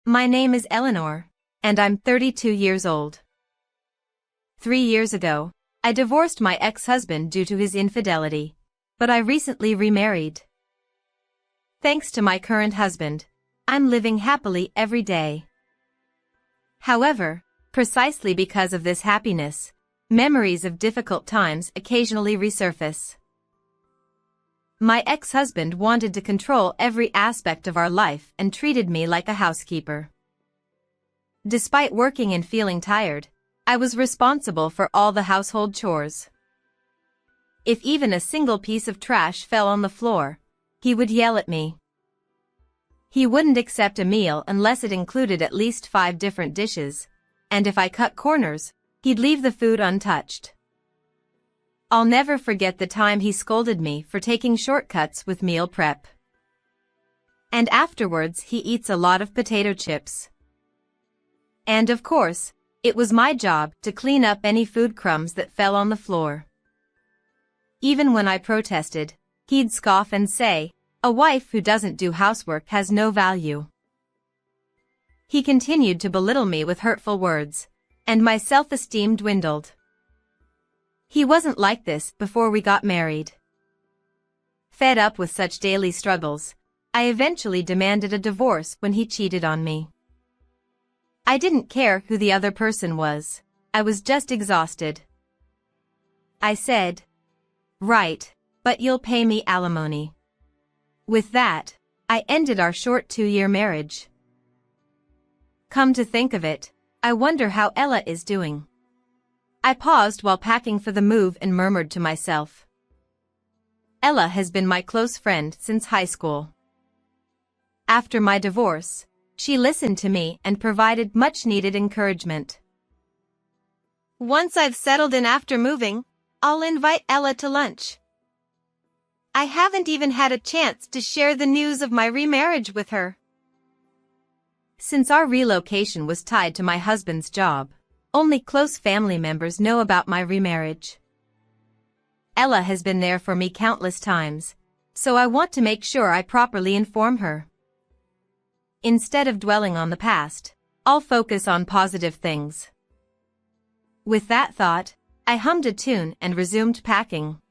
My name is Eleanor, and I'm 32 years old. 3 years ago, I divorced my ex-husband due to his infidelity, but I recently remarried. Thanks to my current husband, I'm living happily every day. However, precisely because of this happiness, memories of difficult times occasionally resurface. My ex-husband wanted to control every aspect of our life and treated me like a housekeeper. Despite working and feeling tired, I was responsible for all the household chores. If even a single piece of trash fell on the floor, he would yell at me. He wouldn't accept a meal unless it included at least 5 different dishes, and if I cut corners, he'd leave the food untouched. I'll never forget the time he scolded me for taking shortcuts with meal prep. And afterwards he eats a lot of potato chips. And of course, it was my job to clean up any food crumbs that fell on the floor. Even when I protested, he'd scoff and say, "A wife who doesn't do housework has no value." He continued to belittle me with hurtful words, and my self-esteem dwindled. He wasn't like this before we got married. Fed up with such daily struggles, I eventually demanded a divorce when he cheated on me. I didn't care who the other person was. I was just exhausted. I said, "Right, but you'll pay me alimony." With that, I ended our short 2-year marriage. Come to think of it, I wonder how Ella is doing. I paused while packing for the move and murmured to myself. Ella has been my close friend since high school. After my divorce, she listened to me and provided much-needed encouragement. Once I've settled in after moving, I'll invite Ella to lunch. I haven't even had a chance to share the news of my remarriage with her. Since our relocation was tied to my husband's job, only close family members know about my remarriage. Ella has been there for me countless times, so I want to make sure I properly inform her. Instead of dwelling on the past, I'll focus on positive things. With that thought, I hummed a tune and resumed packing.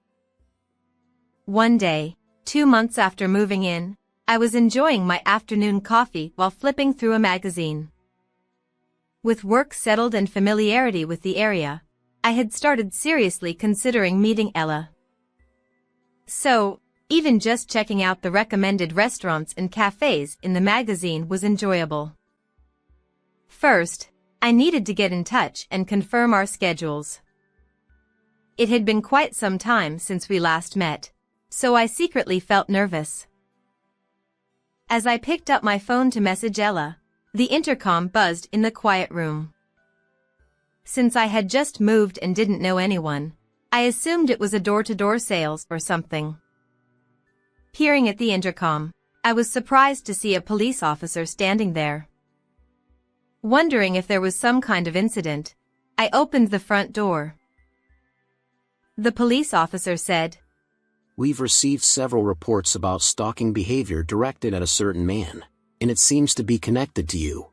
One day, 2 months after moving in, I was enjoying my afternoon coffee while flipping through a magazine. With work settled and familiarity with the area, I had started seriously considering meeting Ella. So, even just checking out the recommended restaurants and cafes in the magazine was enjoyable. First, I needed to get in touch and confirm our schedules. It had been quite some time since we last met, so I secretly felt nervous. As I picked up my phone to message Ella, the intercom buzzed in the quiet room. Since I had just moved and didn't know anyone, I assumed it was a door-to-door sales or something. Peering at the intercom, I was surprised to see a police officer standing there. Wondering if there was some kind of incident, I opened the front door. The police officer said, "We've received several reports about stalking behavior directed at a certain man, and it seems to be connected to you.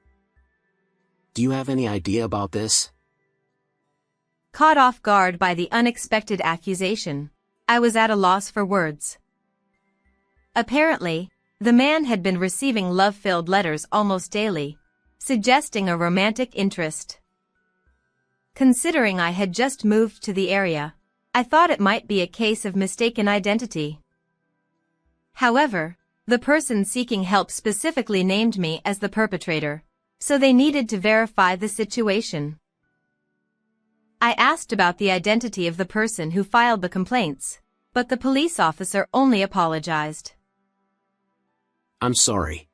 Do you have any idea about this?" Caught off guard by the unexpected accusation, I was at a loss for words. Apparently, the man had been receiving love-filled letters almost daily, suggesting a romantic interest. Considering I had just moved to the area, I thought it might be a case of mistaken identity. However, the person seeking help specifically named me as the perpetrator, so they needed to verify the situation. I asked about the identity of the person who filed the complaints, but the police officer only apologized. "I'm sorry.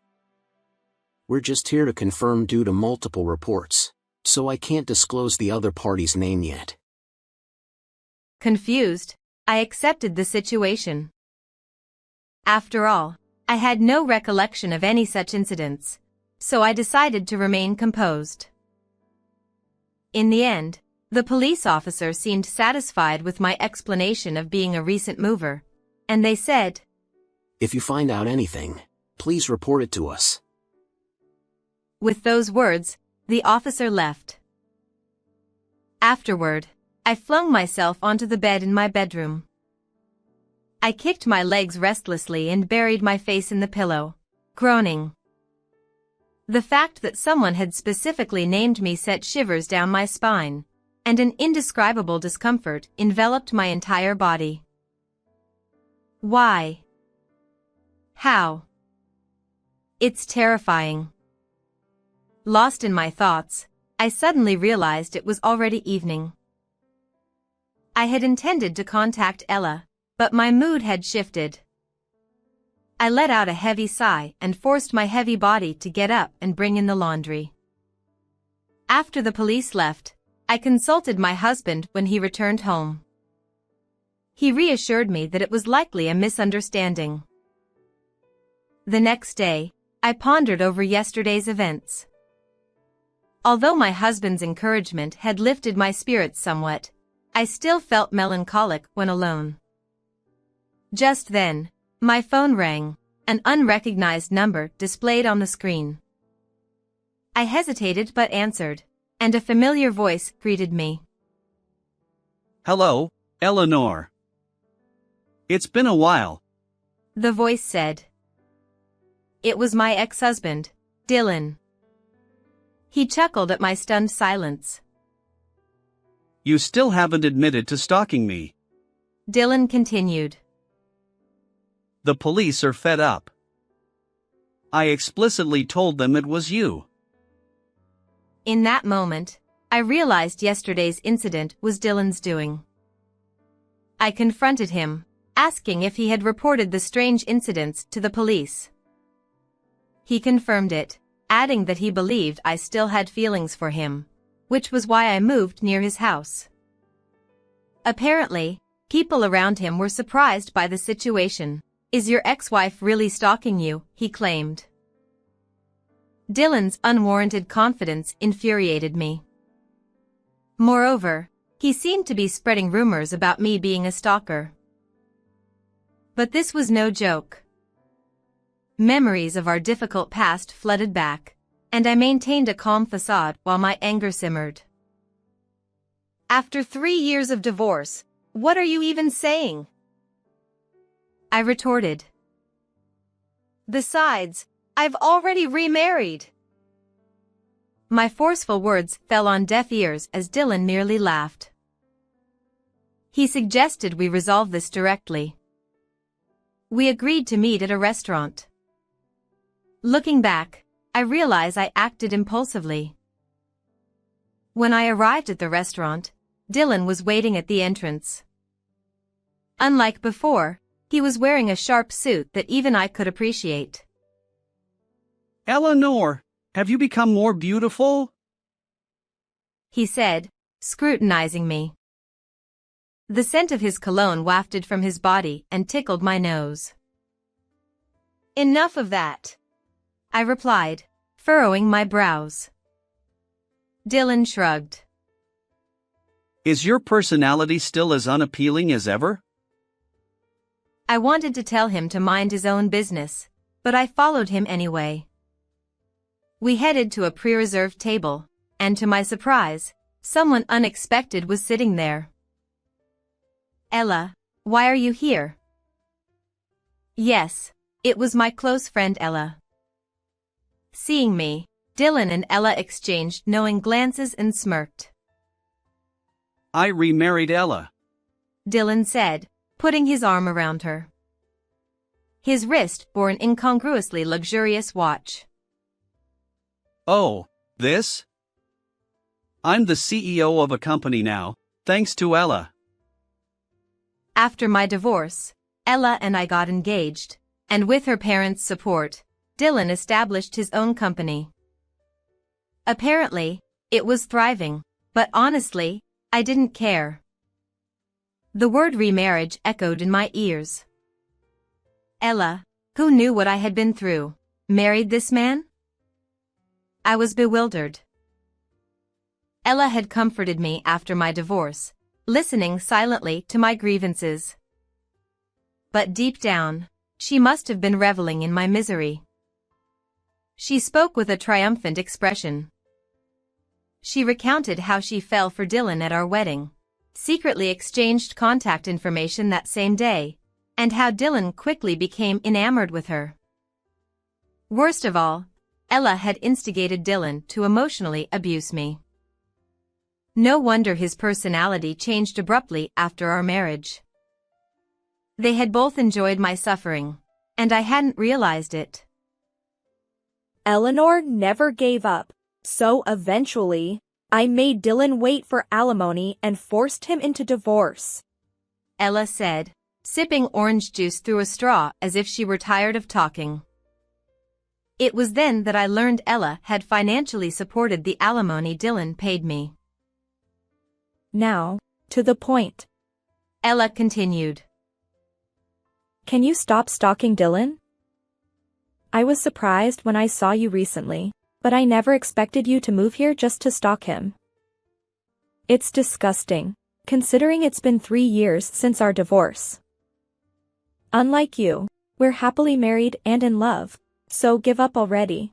We're just here to confirm due to multiple reports, so I can't disclose the other party's name yet." Confused, I accepted the situation. After all, I had no recollection of any such incidents, so I decided to remain composed. In the end, the police officer seemed satisfied with my explanation of being a recent mover, and they said, "If you find out anything, please report it to us." With those words, the officer left. Afterward, I flung myself onto the bed in my bedroom. I kicked my legs restlessly and buried my face in the pillow, groaning. The fact that someone had specifically named me set shivers down my spine, and an indescribable discomfort enveloped my entire body. Why? How? It's terrifying. Lost in my thoughts, I suddenly realized it was already evening. I had intended to contact Ella, but my mood had shifted. I let out a heavy sigh and forced my heavy body to get up and bring in the laundry. After the police left, I consulted my husband when he returned home. He reassured me that it was likely a misunderstanding. The next day, I pondered over yesterday's events. Although my husband's encouragement had lifted my spirits somewhat, I still felt melancholic when alone. Just then, my phone rang, an unrecognized number displayed on the screen. I hesitated but answered, and a familiar voice greeted me. Hello, Eleanor. It's been a while. The voice said. It was my ex-husband, Dylan. He chuckled at my stunned silence. You still haven't admitted to stalking me. Dylan continued. The police are fed up. I explicitly told them it was you. In that moment, I realized yesterday's incident was Dylan's doing. I confronted him, asking if he had reported the strange incidents to the police. He confirmed it, adding that he believed I still had feelings for him, which was why I moved near his house. Apparently, people around him were surprised by the situation. Is your ex-wife really stalking you? He claimed. Dylan's unwarranted confidence infuriated me. Moreover, he seemed to be spreading rumors about me being a stalker. But this was no joke. Memories of our difficult past flooded back, and I maintained a calm facade while my anger simmered. After 3 years of divorce, what are you even saying? I retorted. Besides, I've already remarried. My forceful words fell on deaf ears as Dylan merely laughed. He suggested we resolve this directly. We agreed to meet at a restaurant. Looking back, I realize I acted impulsively. When I arrived at the restaurant, Dylan was waiting at the entrance. Unlike before, he was wearing a sharp suit that even I could appreciate. Eleanor, have you become more beautiful? He said, scrutinizing me. The scent of his cologne wafted from his body and tickled my nose. Enough of that, I replied, furrowing my brows. Dylan shrugged. Is your personality still as unappealing as ever? I wanted to tell him to mind his own business, but I followed him anyway. We headed to a pre-reserved table, and to my surprise, someone unexpected was sitting there. Ella, why are you here? Yes, it was my close friend Ella. Seeing me, Dylan and Ella exchanged knowing glances and smirked. I remarried Ella, Dylan said, putting his arm around her. His wrist bore an incongruously luxurious watch. Oh, this? I'm the CEO of a company now, thanks to Ella. After my divorce, Ella and I got engaged, and with her parents' support, Dylan established his own company. Apparently, it was thriving, but honestly, I didn't care. The word remarriage echoed in my ears. Ella, who knew what I had been through, married this man? I was bewildered. Ella had comforted me after my divorce, listening silently to my grievances. But deep down, she must have been reveling in my misery. She spoke with a triumphant expression. She recounted how she fell for Dylan at our wedding, secretly exchanged contact information that same day, and how Dylan quickly became enamored with her. Worst of all, Ella had instigated Dylan to emotionally abuse me. No wonder his personality changed abruptly after our marriage. They had both enjoyed my suffering, and I hadn't realized it. Eleanor never gave up, so eventually, I made Dylan wait for alimony and forced him into divorce. Ella said, sipping orange juice through a straw as if she were tired of talking. It was then that I learned Ella had financially supported the alimony Dylan paid me. Now, to the point. Ella continued. Can you stop stalking Dylan? I was surprised when I saw you recently, but I never expected you to move here just to stalk him. It's disgusting, considering it's been 3 years since our divorce. Unlike you, we're happily married and in love, so give up already.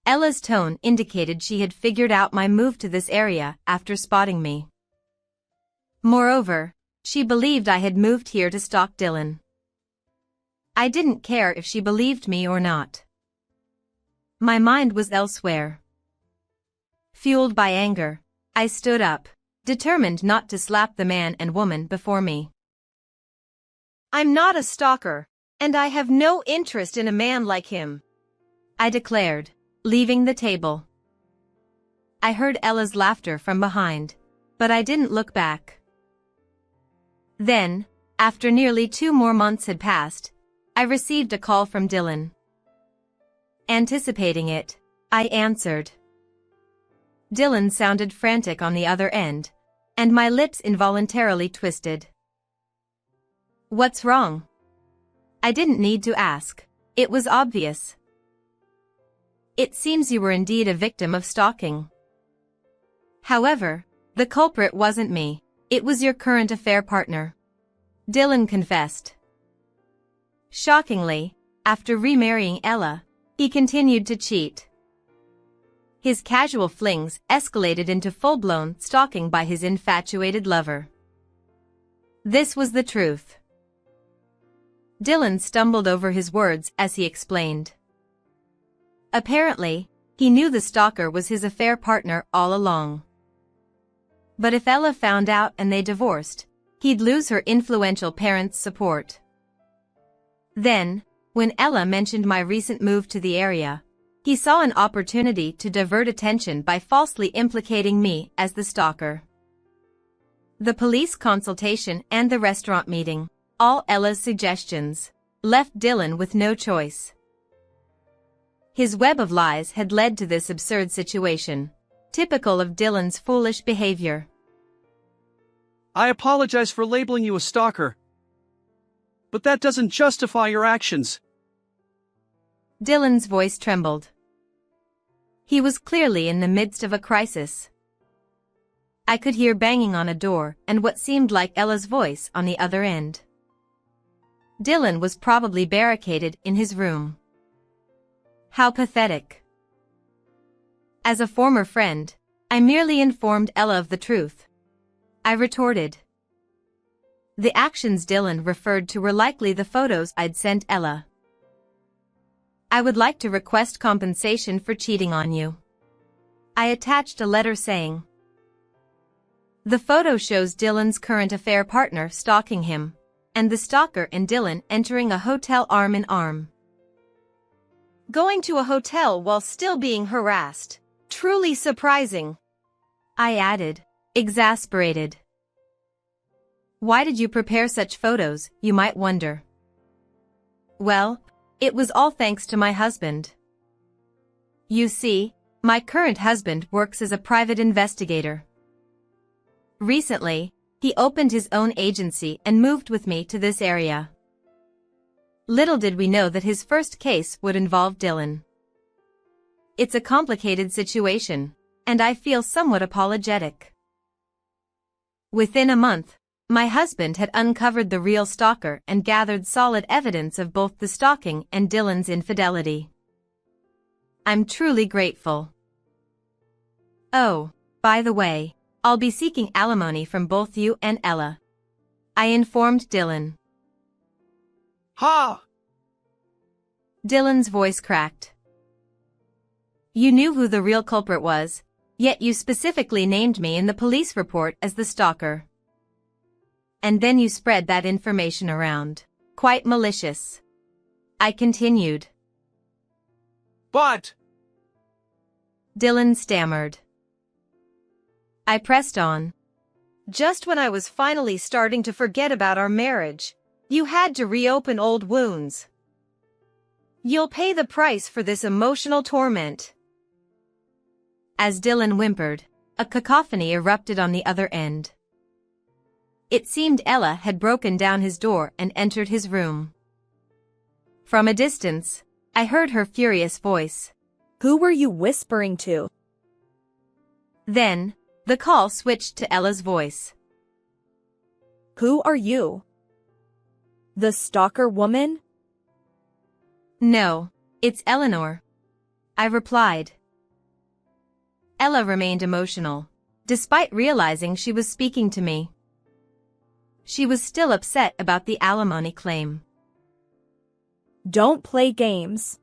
Ella's tone indicated she had figured out my move to this area after spotting me. Moreover, she believed I had moved here to stalk Dylan. I didn't care if she believed me or not. My mind was elsewhere. Fueled by anger, I stood up, determined not to slap the man and woman before me. I'm not a stalker, and I have no interest in a man like him, I declared, leaving the table. I heard Ella's laughter from behind, but I didn't look back. Then, after nearly 2 more months had passed, I received a call from Dylan. Anticipating it, I answered. Dylan sounded frantic on the other end, and my lips involuntarily twisted. What's wrong? I didn't need to ask. It was obvious. It seems you were indeed a victim of stalking. However, the culprit wasn't me, it was your current affair partner. Dylan confessed. Shockingly, after remarrying Ella, he continued to cheat. His casual flings escalated into full-blown stalking by his infatuated lover. This was the truth. Dylan stumbled over his words as he explained. Apparently, he knew the stalker was his affair partner all along. But if Ella found out and they divorced, he'd lose her influential parents' support. Then, when Ella mentioned my recent move to the area, he saw an opportunity to divert attention by falsely implicating me as the stalker. The police consultation and the restaurant meeting, all Ella's suggestions, left Dylan with no choice. His web of lies had led to this absurd situation, typical of Dylan's foolish behavior. I apologize for labeling you a stalker. But that doesn't justify your actions. Dylan's voice trembled. He was clearly in the midst of a crisis. I could hear banging on a door and what seemed like Ella's voice on the other end. Dylan was probably barricaded in his room. How pathetic. As a former friend, I merely informed Ella of the truth. I retorted. The actions Dylan referred to were likely the photos I'd sent Ella. I would like to request compensation for cheating on you. I attached a letter saying. The photo shows Dylan's current affair partner stalking him, and the stalker and Dylan entering a hotel arm in arm. Going to a hotel while still being harassed. Truly surprising, I added, exasperated. Why did you prepare such photos, you might wonder? Well, it was all thanks to my husband. You see, my current husband works as a private investigator. Recently, he opened his own agency and moved with me to this area. Little did we know that his first case would involve Dylan. It's a complicated situation, and I feel somewhat apologetic. Within a month, my husband had uncovered the real stalker and gathered solid evidence of both the stalking and Dylan's infidelity. I'm truly grateful. Oh, by the way, I'll be seeking alimony from both you and Ella, I informed Dylan. Ha! Dylan's voice cracked. You knew who the real culprit was, yet you specifically named me in the police report as the stalker. And then you spread that information around. Quite malicious. I continued. But... Dylan stammered. I pressed on. Just when I was finally starting to forget about our marriage, you had to reopen old wounds. You'll pay the price for this emotional torment. As Dylan whimpered, a cacophony erupted on the other end. It seemed Ella had broken down his door and entered his room. From a distance, I heard her furious voice. Who were you whispering to? Then, the call switched to Ella's voice. Who are you? The stalker woman? No, it's Eleanor, I replied. Ella remained emotional, despite realizing she was speaking to me. She was still upset about the alimony claim. Don't play games.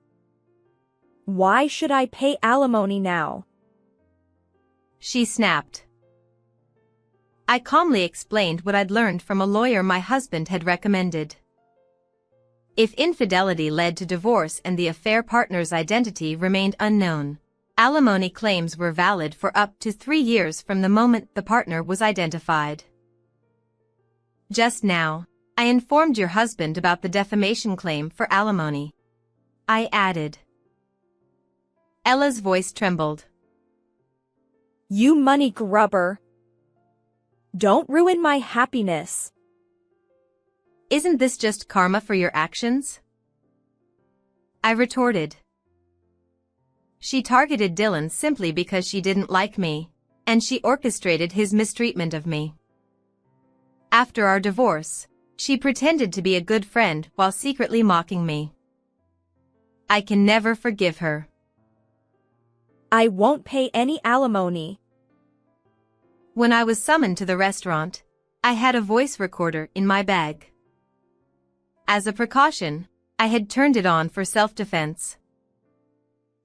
Why should I pay alimony now? She snapped. I calmly explained what I'd learned from a lawyer my husband had recommended. If infidelity led to divorce and the affair partner's identity remained unknown, alimony claims were valid for up to 3 years from the moment the partner was identified. Just now, I informed your husband about the defamation claim for alimony, I added. Ella's voice trembled. You money grubber. Don't ruin my happiness. Isn't this just karma for your actions? I retorted. She targeted Dylan simply because she didn't like me, and she orchestrated his mistreatment of me. After our divorce, she pretended to be a good friend while secretly mocking me. I can never forgive her. I won't pay any alimony. When I was summoned to the restaurant, I had a voice recorder in my bag. As a precaution, I had turned it on for self-defense.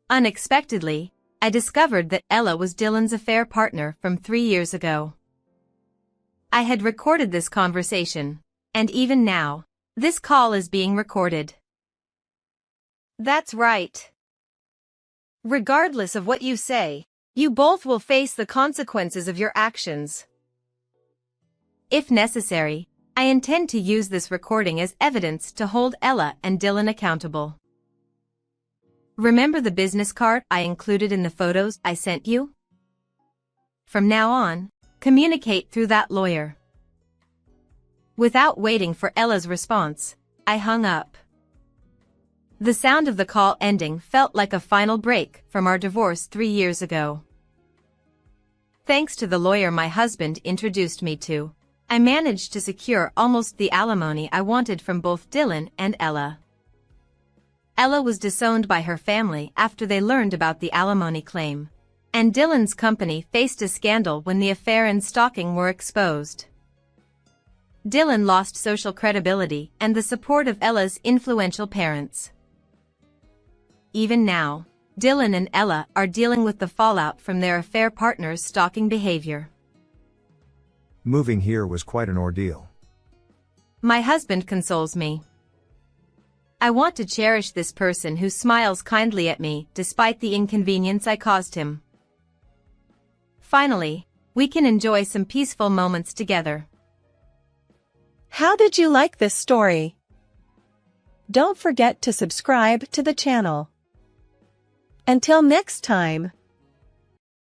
Unexpectedly, I discovered that Ella was Dylan's affair partner from 3 years ago. I had recorded this conversation, and even now, this call is being recorded. That's right. Regardless of what you say, you both will face the consequences of your actions. If necessary, I intend to use this recording as evidence to hold Ella and Dylan accountable. Remember the business card I included in the photos I sent you? From now on, communicate through that lawyer. Without waiting for Ella's response, I hung up. The sound of the call ending felt like a final break from our divorce 3 years ago. Thanks to the lawyer my husband introduced me to, I managed to secure almost the alimony I wanted from both Dylan and Ella. Ella was disowned by her family after they learned about the alimony claim, and Dylan's company faced a scandal when the affair and stalking were exposed. Dylan lost social credibility and the support of Ella's influential parents. Even now, Dylan and Ella are dealing with the fallout from their affair partner's stalking behavior. Moving here was quite an ordeal. My husband consoles me. I want to cherish this person who smiles kindly at me despite the inconvenience I caused him. Finally, we can enjoy some peaceful moments together. How did you like this story? Don't forget to subscribe to the channel. Until next time.